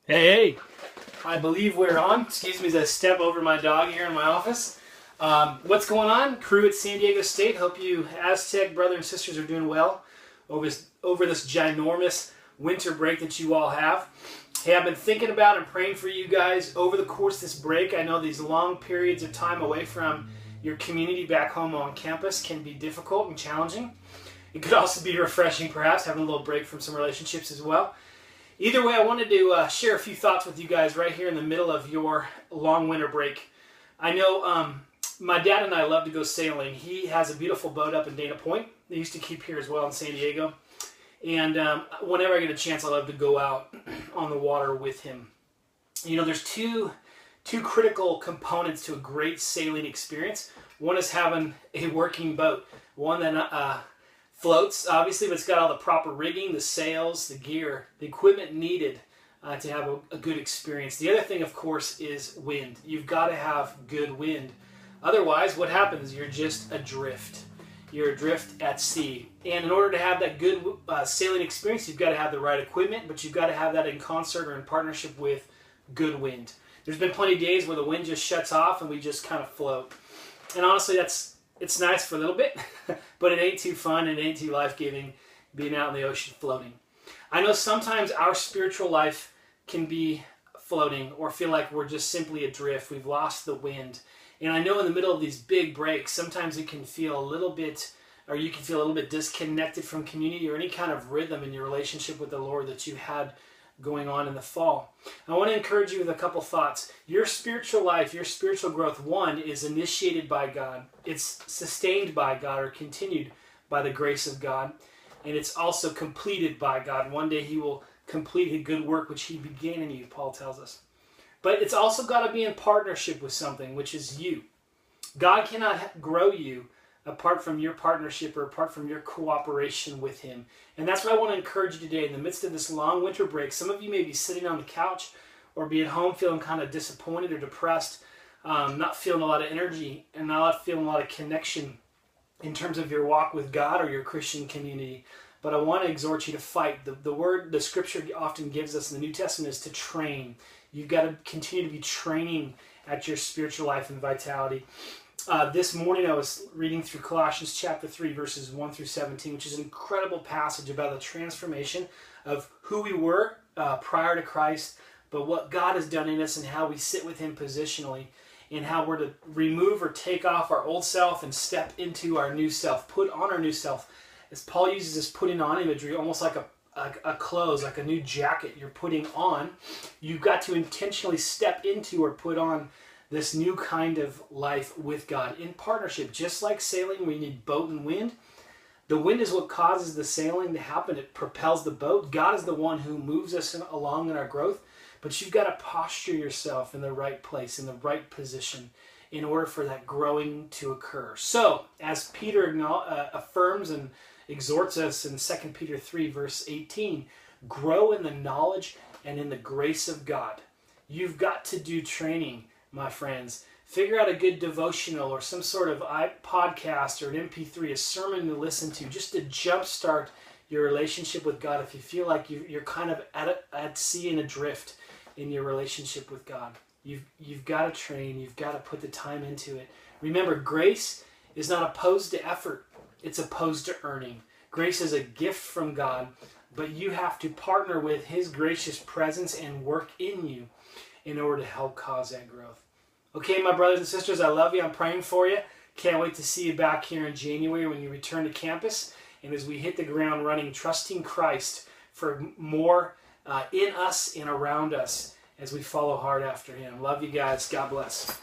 Hey, hey, I believe we're on. Excuse me as I step over my dog here in my office. What's going on? Crew at San Diego State. Hope you Aztec brother and sisters are doing well over this ginormous winter break that you all have. Hey, I've been thinking about and praying for you guys over the course of this break. I know these long periods of time away from your community back home on campus can be difficult and challenging. It could also be refreshing, perhaps, having a little break from some relationships as well. Either way, I wanted to share a few thoughts with you guys right here in the middle of your long winter break. I know my dad and I love to go sailing. He has a beautiful boat up in Dana Point. They used to keep here as well in San Diego. And whenever I get a chance, I love to go out on the water with him. You know, there's two critical components to a great sailing experience. One is having a working boat, one that floats, obviously, but it's got all the proper rigging, the sails, the gear, the equipment needed to have a good experience. The other thing, of course, is wind. You've got to have good wind. Otherwise, what happens? You're just adrift. You're adrift at sea. And in order to have that good sailing experience, you've got to have the right equipment, but you've got to have that in concert or in partnership with good wind. There's been plenty of days where the wind just shuts off and we just kind of float. And honestly, it's nice for a little bit, but it ain't too fun, it ain't too life-giving being out in the ocean floating. I know sometimes our spiritual life can be floating or feel like we're just simply adrift. We've lost the wind. And I know in the middle of these big breaks, sometimes it can feel a little bit, or you can feel a little bit disconnected from community or any kind of rhythm in your relationship with the Lord that you had going on in the fall. I want to encourage you with a couple thoughts. Your spiritual life, your spiritual growth, one, is initiated by God. It's sustained by God or continued by the grace of God. And it's also completed by God. One day He will complete a good work which He began in you, Paul tells us. But it's also got to be in partnership with something, which is you. God cannot grow you apart from your partnership or apart from your cooperation with Him. And that's what I want to encourage you today in the midst of this long winter break. Some of you may be sitting on the couch or be at home feeling kind of disappointed or depressed, not feeling a lot of energy and not feeling a lot of connection in terms of your walk with God or your Christian community. But I want to exhort you to fight. The word, the scripture often gives us in the New Testament is to train. You've got to continue to be training at your spiritual life and vitality. This morning I was reading through Colossians chapter 3, verses 1 through 17, which is an incredible passage about the transformation of who we were prior to Christ, but what God has done in us and how we sit with Him positionally, and how we're to remove or take off our old self and step into our new self, put on our new self. As Paul uses this putting on imagery, almost like a clothes, like a new jacket you're putting on, you've got to intentionally step into or put on this new kind of life with God in partnership. Just like sailing, we need boat and wind. The wind is what causes the sailing to happen. It propels the boat. God is the one who moves us along in our growth. But you've got to posture yourself in the right place, in the right position, in order for that growing to occur. So, as Peter affirms and exhorts us in 2 Peter 3, verse 18, grow in the knowledge and in the grace of God. You've got to do training, my friends. Figure out a good devotional or some sort of podcast or an MP3, a sermon to listen to, just to jumpstart your relationship with God if you feel like you're kind of at sea and adrift in your relationship with God. You've got to train. You've got to put the time into it. Remember, grace is not opposed to effort. It's opposed to earning. Grace is a gift from God, but you have to partner with His gracious presence and work in you in order to help cause that growth. Okay, my brothers and sisters, I love you. I'm praying for you. Can't wait to see you back here in January when you return to campus. And as we hit the ground running, trusting Christ for more in us and around us as we follow hard after Him. Love you guys. God bless.